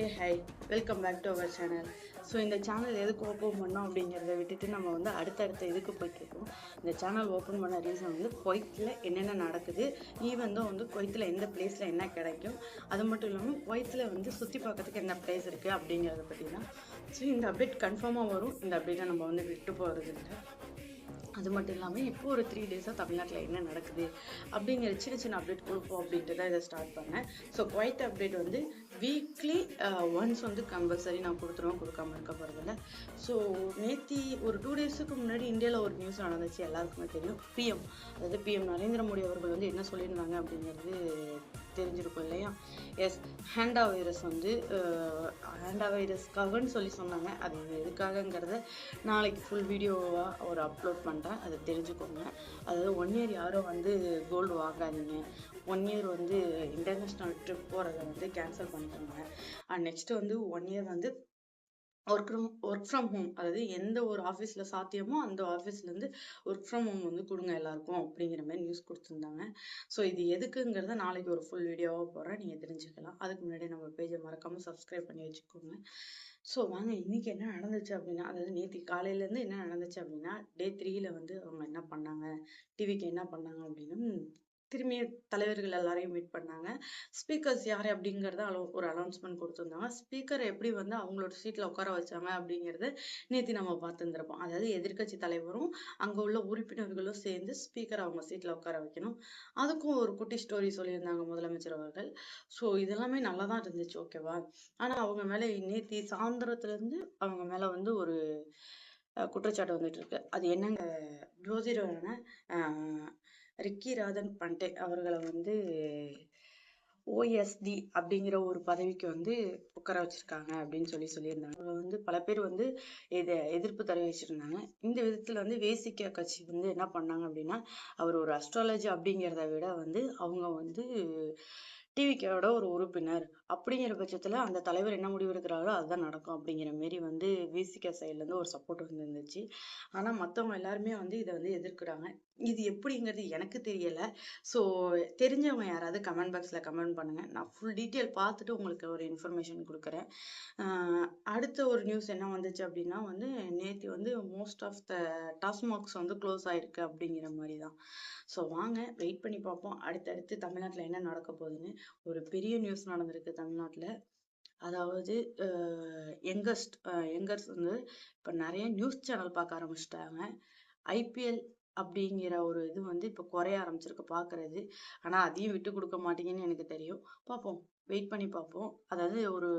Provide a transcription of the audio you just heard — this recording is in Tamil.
Okay hi, welcome back to our channel. So இந்த சேனல் எதுக்கு ஓப்பன் பண்ணோம் அப்படிங்கிறத விட்டுட்டு நம்ம வந்து அடுத்தடுத்த இதுக்கு போய்ட்டுருக்கோம். இந்த சேனல் ஓப்பன் பண்ண ரீசன் வந்து குவைத்தில் என்னென்ன நடக்குது, ஈவன் தான் வந்து குவைத்தில் எந்த பிளேஸில் என்ன கிடைக்கும், அது மட்டும் இல்லாமல் குவைத்தில் வந்து சுற்றி பார்க்கறதுக்கு என்ன பிளேஸ் இருக்குது அப்படிங்கிறத பற்றி தான். ஸோ இந்த அப்டேட் கன்ஃபார்மாக வரும். இந்த அப்டேட்டை நம்ம வந்து விட்டு போகிறது இல்லை. அது மட்டும் இல்லாமல் இப்போ ஒரு 3 டேஸாக தமிழ்நாட்டில் என்ன நடக்குது அப்படிங்கிற சின்ன சின்ன அப்டேட் கொடுப்போம் அப்படின்ட்டு தான் இதை ஸ்டார்ட் பண்ணேன். ஸோ குவைட் அப்டேட் வந்து வீக்லி ஒன்ஸ் வந்து கம்பல்சரி நான் கொடுக்காம இருக்க போகிறதில்ல. ஸோ நேற்று ஒரு 2 டேஸுக்கு முன்னாடி இந்தியாவில் ஒரு நியூஸ் நடந்துச்சு, எல்லாருக்குமே தெரியும். அதாவது பிஎம் நரேந்திர மோடி அவர்கள் வந்து என்ன சொல்லியிருந்தாங்க அப்படிங்கிறது தெரிஞ்சிருக்கும் இல்லையா? எஸ், ஹேண்டா வைரஸ்க்காகன்னு சொல்லி சொன்னாங்க. அது எதுக்காகங்கிறத நாளைக்கு ஃபுல் வீடியோவாக ஒரு அப்லோட் பண்ணுறேன், அதை தெரிஞ்சுக்கோங்க. அதாவது 1 இயர் யாரும் வந்து கோல்டு வாங்காதீங்க, 1 இயர் வந்து இன்டர்நேஷ்னல் ட்ரிப் போகிறத வந்து கேன்சல் பண்ணிக்கோங்க. அண்ட் நெக்ஸ்ட் வந்து 1 இயர் வந்து ஒர்க் ஃப்ரம் ஹோம், அதாவது எந்த ஒரு ஆஃபீஸில் சாத்தியமோ அந்த ஆஃபீஸ்லேருந்து ஒர்க் ஃப்ரம் ஹோம் வந்து கொடுங்க எல்லாருக்கும் அப்படிங்கிற மாதிரி நியூஸ் கொடுத்துருந்தாங்க. ஸோ இது எதுக்குங்கிறத நாளைக்கு ஒரு ஃபுல் வீடியோவாக போடுறேன், நீங்கள் தெரிஞ்சுக்கலாம். அதுக்கு முன்னாடி நம்ம பேஜை மறக்காமல் சப்ஸ்கிரைப் பண்ணி வச்சுக்கோங்க. ஸோ வாங்க, இன்னைக்கு என்ன நடந்துச்சு அப்படின்னா, அதாவது நேற்று காலையிலேருந்து என்ன நடந்துச்சு அப்படின்னா, டே 3ல வந்து அவங்க என்ன பண்ணாங்க, டிவிக்கு என்ன பண்ணாங்க அப்படின்னு திரும்பி தலைவர்கள் எல்லாரையும் மீட் பண்ணாங்க. ஸ்பீக்கர்ஸ் யார் அப்படிங்கிறத ஒரு அனௌன்ஸ்மெண்ட் கொடுத்துருந்தாங்க. ஸ்பீக்கரை எப்படி வந்து அவங்களோட சீட்டில் உட்கார வச்சாங்க அப்படிங்கிறத நேற்று நம்ம பார்த்துருந்துருப்போம். அதாவது எதிர்க்கட்சி தலைவரும் அங்கே உள்ள உறுப்பினர்களும் சேர்ந்து ஸ்பீக்கரை அவங்க சீட்டில் உட்கார வைக்கணும். அதுக்கும் ஒரு குட்டி ஸ்டோரி சொல்லியிருந்தாங்க முதலமைச்சர் அவர்கள். ஸோ இதெல்லாமே நல்லா தான் இருந்துச்சு, ஓகேவா? ஆனால் அவங்க மேலே நேற்று சாயந்தரத்துலேருந்து அவங்க மேலே வந்து ஒரு குற்றச்சாட்டு வந்துட்டு இருக்கு. அது என்னங்க, ஜோதிடரான ரிக்கி ராதன் பண்டே அவர்களை வந்து ஓஎஸ்டி அப்படிங்கிற ஒரு பதவிக்கு வந்து உட்கார வச்சிருக்காங்க அப்படின்னு சொல்லியிருந்தாங்க. அவங்க வந்து பல பேர் வந்து இதை எதிர்ப்பு தெரிவிச்சிருந்தாங்க. இந்த விதத்துல வந்து வேசிக்க கட்சி வந்து என்ன பண்ணாங்க அப்படின்னா, அவர் ஒரு அஸ்ட்ராலஜி அப்படிங்கிறத விட வந்து அவங்க வந்து டிவிக்கோட ஒரு உறுப்பினர் அப்படிங்கிற பட்சத்துல அந்த தலைவர் என்ன முடிவு எடுக்கிறாரோ அதுதான் நடக்கும் அப்படிங்கிற மாரி வந்து விசிக சைட்ல இருந்து ஒரு சப்போர்ட் வந்து இருந்துச்சு. ஆனா மத்தவங்க எல்லாருமே வந்து இதை வந்து எதிர்க்கிறாங்க. இது எப்படிங்கிறது எனக்கு தெரியல. ஸோ தெரிஞ்சவங்க யாராவது கமெண்ட் பாக்ஸ்ல கமெண்ட் பண்ணுங்க, நான் ஃபுல் டீட்டெயில் பார்த்துட்டு உங்களுக்கு ஒரு இன்ஃபர்மேஷன் கொடுக்குறேன். அடுத்த ஒரு நியூஸ் என்ன வந்துச்சு அப்படின்னா வந்து, நேற்று வந்து மோஸ்ட் ஆஃப் த டாஸ்மாக்ஸ் வந்து க்ளோஸ் ஆயிருக்கு அப்படிங்கிற மாதிரி தான். ஸோ வாங்க வெயிட் பண்ணி பார்ப்போம் அடுத்தடுத்து தமிழ்நாட்டில் என்ன நடக்க போகுதுன்னு. ஒரு பெரிய நியூஸ் நடந்திருக்கு தமிழ்நாட்டில். அதாவது யங்கர்ஸ் வந்து இப்போ நிறைய நியூஸ் சேனல் பார்க்க ஆரம்பிச்சிட்டாங்க. ஐபிஎல் அப்படிங்கிற ஒரு இது வந்து இப்போ குறைய ஆரம்பிச்சிருக்கு பார்க்கறது. ஆனால் அதையும் விட்டு கொடுக்க மாட்டீங்கன்னு எனக்கு தெரியும். பார்ப்போம், வெயிட் பண்ணி பார்ப்போம். அதாவது ஒரு